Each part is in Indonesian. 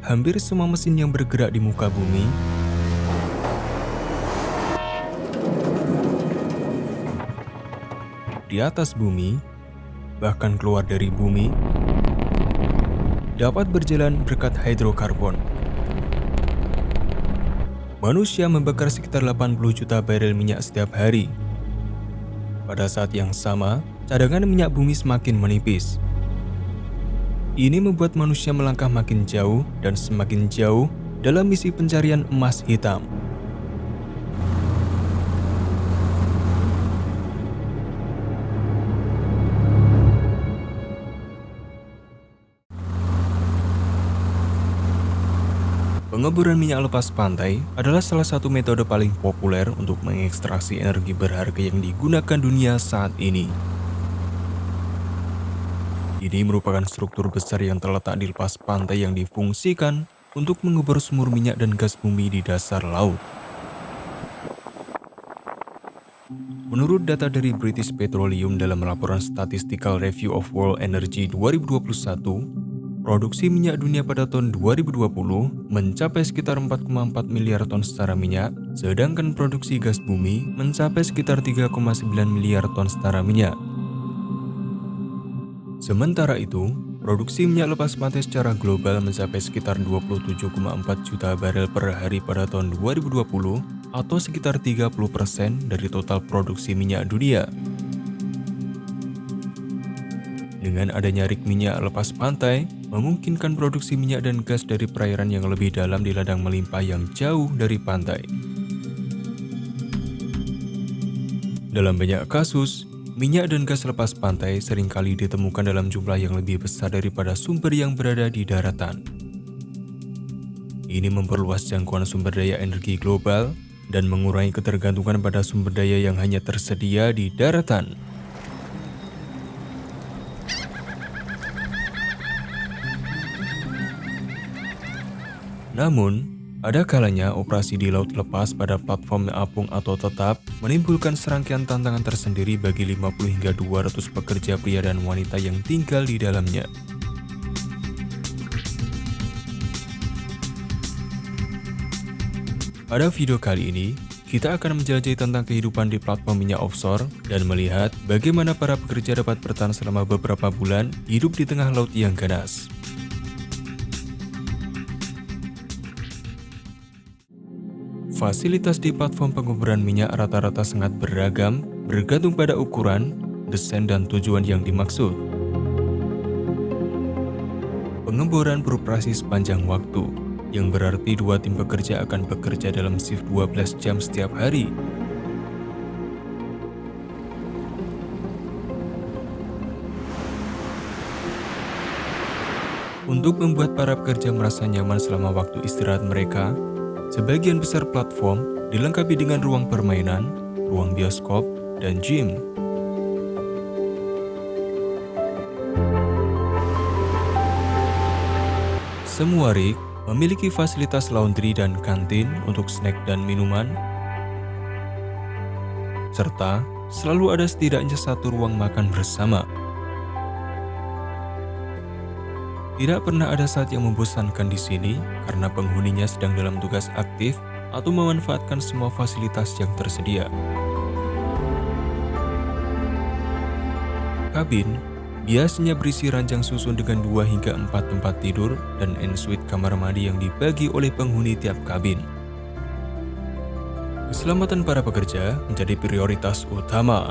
hampir semua mesin yang bergerak di muka bumi, di atas bumi, bahkan keluar dari bumi, dapat berjalan berkat hidrokarbon. Manusia membakar sekitar 80 juta barel minyak setiap hari. Pada saat yang sama, cadangan minyak bumi semakin menipis. Ini membuat manusia melangkah makin jauh dan semakin jauh dalam misi pencarian emas hitam. Pengeboran minyak lepas pantai adalah salah satu metode paling populer untuk mengekstraksi energi berharga yang digunakan dunia saat ini. Ini merupakan struktur besar yang terletak di lepas pantai yang difungsikan untuk mengebor sumur minyak dan gas bumi di dasar laut. Menurut data dari British Petroleum dalam laporan Statistical Review of World Energy 2021, produksi minyak dunia pada tahun 2020 mencapai sekitar 4,4 miliar ton setara minyak, sedangkan produksi gas bumi mencapai sekitar 3,9 miliar ton setara minyak. Sementara itu, produksi minyak lepas pantai secara global mencapai sekitar 27,4 juta barel per hari pada tahun 2020 atau sekitar 30% dari total produksi minyak dunia. Dengan adanya rig minyak lepas pantai, memungkinkan produksi minyak dan gas dari perairan yang lebih dalam di ladang melimpah yang jauh dari pantai. Dalam banyak kasus, minyak dan gas lepas pantai seringkali ditemukan dalam jumlah yang lebih besar daripada sumber yang berada di daratan. Ini memperluas jangkauan sumber daya energi global dan mengurangi ketergantungan pada sumber daya yang hanya tersedia di daratan. Namun, ada kalanya operasi di laut lepas pada platform apung atau tetap menimbulkan serangkaian tantangan tersendiri bagi 50 hingga 200 pekerja pria dan wanita yang tinggal di dalamnya. Pada video kali ini, kita akan menjelajahi tentang kehidupan di platform minyak offshore dan melihat bagaimana para pekerja dapat bertahan selama beberapa bulan hidup di tengah laut yang ganas. Fasilitas di platform pengeboran minyak rata-rata sangat beragam, bergantung pada ukuran, desain, dan tujuan yang dimaksud. Pengeboran beroperasi sepanjang waktu, yang berarti dua tim pekerja akan bekerja dalam shift 12 jam setiap hari. Untuk membuat para pekerja merasa nyaman selama waktu istirahat mereka, sebagian besar platform dilengkapi dengan ruang permainan, ruang bioskop, dan gym. Semua rig memiliki fasilitas laundry dan kantin untuk snack dan minuman, serta selalu ada setidaknya satu ruang makan bersama. Tidak pernah ada saat yang membosankan di sini karena penghuninya sedang dalam tugas aktif atau memanfaatkan semua fasilitas yang tersedia. Kabin biasanya berisi ranjang susun dengan 2 hingga 4 tempat tidur dan en-suite kamar mandi yang dibagi oleh penghuni tiap kabin. Keselamatan para pekerja menjadi prioritas utama.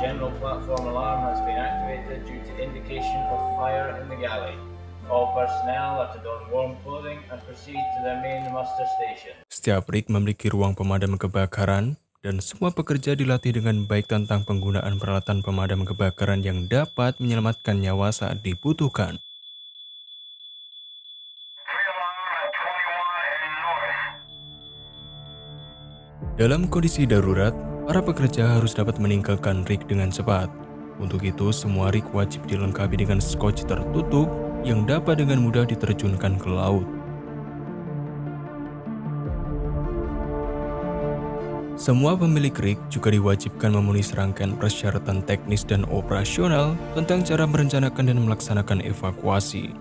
General platform alarm has been activated due to indication of fire in the galley. All personnel are to don warm clothing and proceed to their main muster station. Setiap rig memiliki ruang pemadam kebakaran dan semua pekerja dilatih dengan baik tentang penggunaan peralatan pemadam kebakaran yang dapat menyelamatkan nyawa saat dibutuhkan. Dalam kondisi darurat, para pekerja harus dapat meninggalkan rig dengan cepat. Untuk itu, semua rig wajib dilengkapi dengan skoci tertutup yang dapat dengan mudah diterjunkan ke laut. Semua pemilik rig juga diwajibkan memenuhi serangkaian persyaratan teknis dan operasional tentang cara merencanakan dan melaksanakan evakuasi.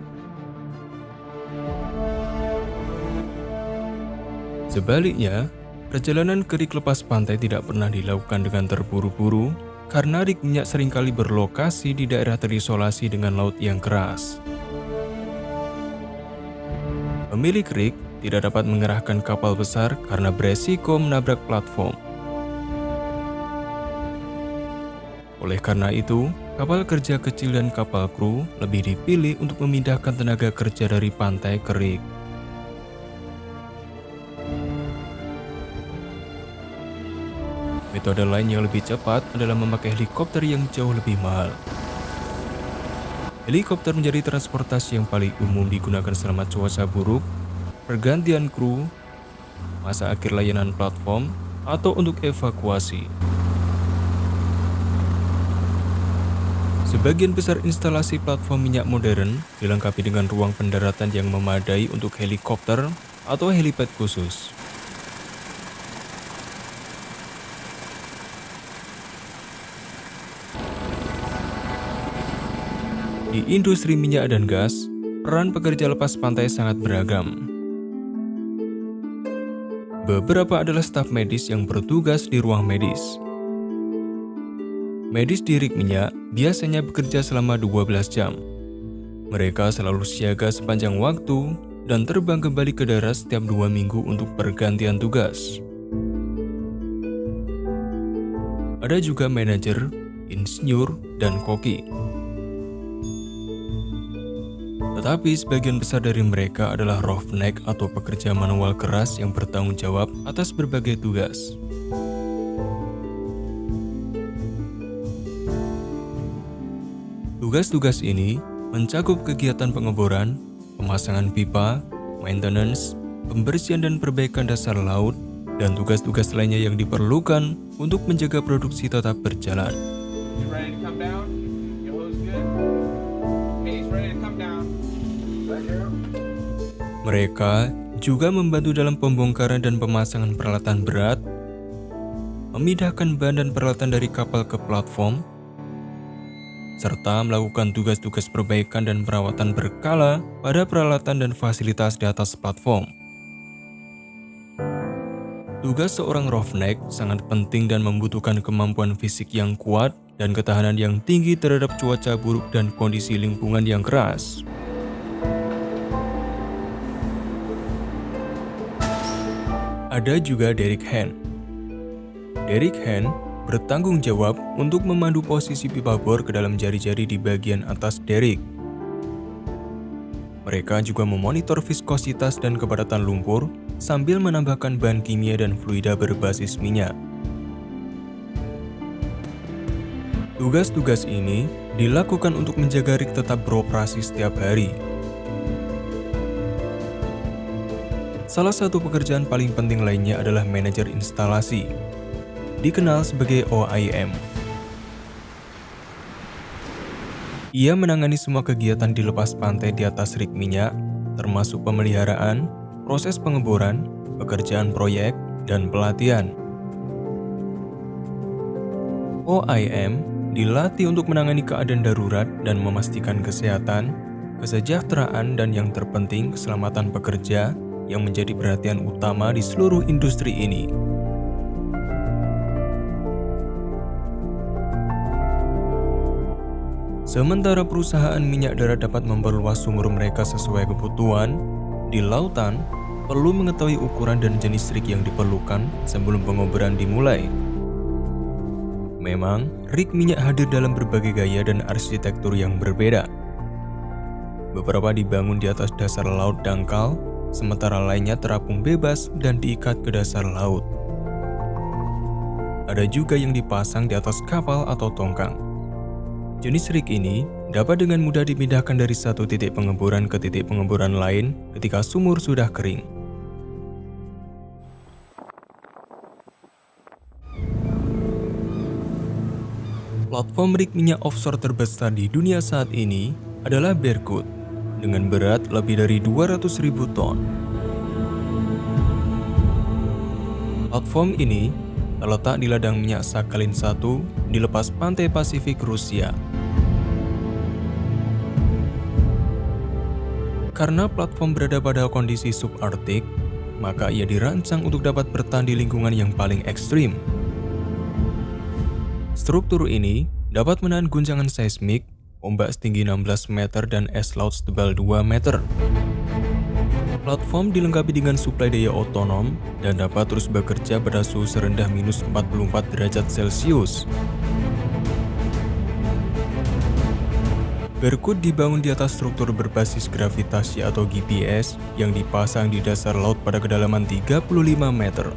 Sebaliknya, perjalanan ke rig lepas pantai tidak pernah dilakukan dengan terburu-buru karena rig minyak seringkali berlokasi di daerah terisolasi dengan laut yang keras. Pemilik rig tidak dapat mengerahkan kapal besar karena beresiko menabrak platform. Oleh karena itu, kapal kerja kecil dan kapal kru lebih dipilih untuk memindahkan tenaga kerja dari pantai ke rig. Metode lain yang lebih cepat adalah memakai helikopter yang jauh lebih mahal. Helikopter menjadi transportasi yang paling umum digunakan selama cuaca buruk, pergantian kru, masa akhir layanan platform, atau untuk evakuasi. Sebagian besar instalasi platform minyak modern dilengkapi dengan ruang pendaratan yang memadai untuk helikopter atau helipad khusus. Di industri minyak dan gas, peran pekerja lepas pantai sangat beragam. Beberapa adalah staf medis yang bertugas di ruang medis. Medis di rig minyak biasanya bekerja selama 12 jam. Mereka selalu siaga sepanjang waktu dan terbang kembali ke darat setiap 2 minggu untuk pergantian tugas. Ada juga manajer, insinyur, dan koki. Tetapi sebagian besar dari mereka adalah roughneck atau pekerja manual keras yang bertanggung jawab atas berbagai tugas. Tugas-tugas ini mencakup kegiatan pengeboran, pemasangan pipa, maintenance, pembersihan dan perbaikan dasar laut, dan tugas-tugas lainnya yang diperlukan untuk menjaga produksi tetap berjalan. Mereka juga membantu dalam pembongkaran dan pemasangan peralatan berat, memindahkan bahan dan peralatan dari kapal ke platform, serta melakukan tugas-tugas perbaikan dan perawatan berkala pada peralatan dan fasilitas di atas platform. Tugas seorang roughneck sangat penting dan membutuhkan kemampuan fisik yang kuat dan ketahanan yang tinggi terhadap cuaca buruk dan kondisi lingkungan yang keras. Ada juga derrick hand. Derrick hand bertanggung jawab untuk memandu posisi pipa bor ke dalam jari-jari di bagian atas derrick. Mereka juga memonitor viskositas dan kepadatan lumpur sambil menambahkan bahan kimia dan fluida berbasis minyak. Tugas-tugas ini dilakukan untuk menjaga rig tetap beroperasi setiap hari. Salah satu pekerjaan paling penting lainnya adalah manajer instalasi, dikenal sebagai OIM. Ia menangani semua kegiatan di lepas pantai di atas rig minyak, termasuk pemeliharaan, proses pengeboran, pekerjaan proyek, dan pelatihan. OIM dilatih untuk menangani keadaan darurat dan memastikan kesehatan, kesejahteraan, dan yang terpenting keselamatan pekerja yang menjadi perhatian utama di seluruh industri ini. Sementara perusahaan minyak darat dapat memperluas sumur mereka sesuai kebutuhan, di lautan perlu mengetahui ukuran dan jenis rig yang diperlukan sebelum pengoboran dimulai. Memang, rig minyak hadir dalam berbagai gaya dan arsitektur yang berbeda. Beberapa dibangun di atas dasar laut dangkal, sementara lainnya terapung bebas dan diikat ke dasar laut. Ada juga yang dipasang di atas kapal atau tongkang. Jenis rig ini dapat dengan mudah dipindahkan dari satu titik pengeboran ke titik pengeboran lain ketika sumur sudah kering. Platform rig minyak offshore terbesar di dunia saat ini adalah Berkut, dengan berat lebih dari 200.000 ton. Platform ini terletak di ladang minyak Sakhalin-1 di lepas pantai Pasifik Rusia. Karena platform berada pada kondisi subarktik, maka ia dirancang untuk dapat bertahan di lingkungan yang paling ekstrim. Struktur ini dapat menahan guncangan seismik, ombak setinggi 16 meter dan es laut setebal 2 meter. Platform dilengkapi dengan suplai daya otonom dan dapat terus bekerja pada suhu serendah minus 44 derajat Celcius. Berkut dibangun di atas struktur berbasis gravitasi atau GPS yang dipasang di dasar laut pada kedalaman 35 meter.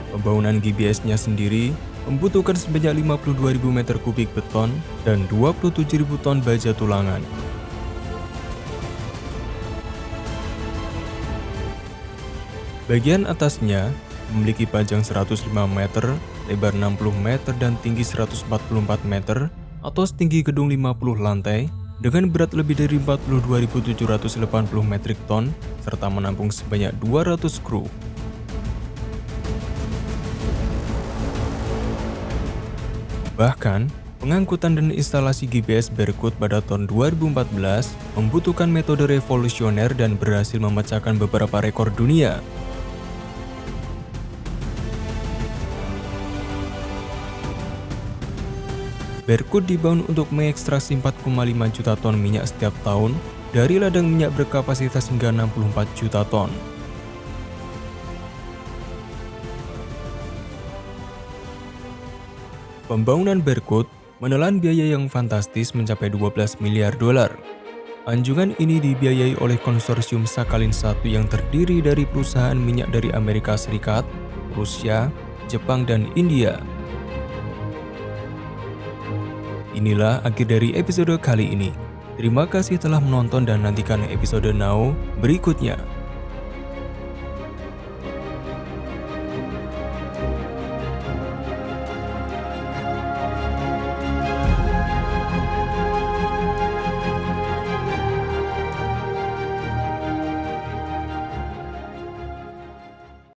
Pembangunan GPS-nya sendiri membutuhkan sebanyak 52.000 meter kubik beton dan 27.000 ton baja tulangan. Bagian atasnya memiliki panjang 105 meter, lebar 60 meter dan tinggi 144 meter atau setinggi gedung 50 lantai dengan berat lebih dari 42.780 metrik ton serta menampung sebanyak 200 kru. Bahkan, pengangkutan dan instalasi GPS Berkut pada tahun 2014 membutuhkan metode revolusioner dan berhasil memecahkan beberapa rekor dunia. Berkut dibangun untuk mengekstraksi 4,5 juta ton minyak setiap tahun dari ladang minyak berkapasitas hingga 64 juta ton. Pembangunan Berkut menelan biaya yang fantastis mencapai 12 miliar dolar. Anjungan ini dibiayai oleh konsorsium Sakhalin-1 yang terdiri dari perusahaan minyak dari Amerika Serikat, Rusia, Jepang, dan India. Inilah akhir dari episode kali ini. Terima kasih telah menonton dan nantikan episode now berikutnya.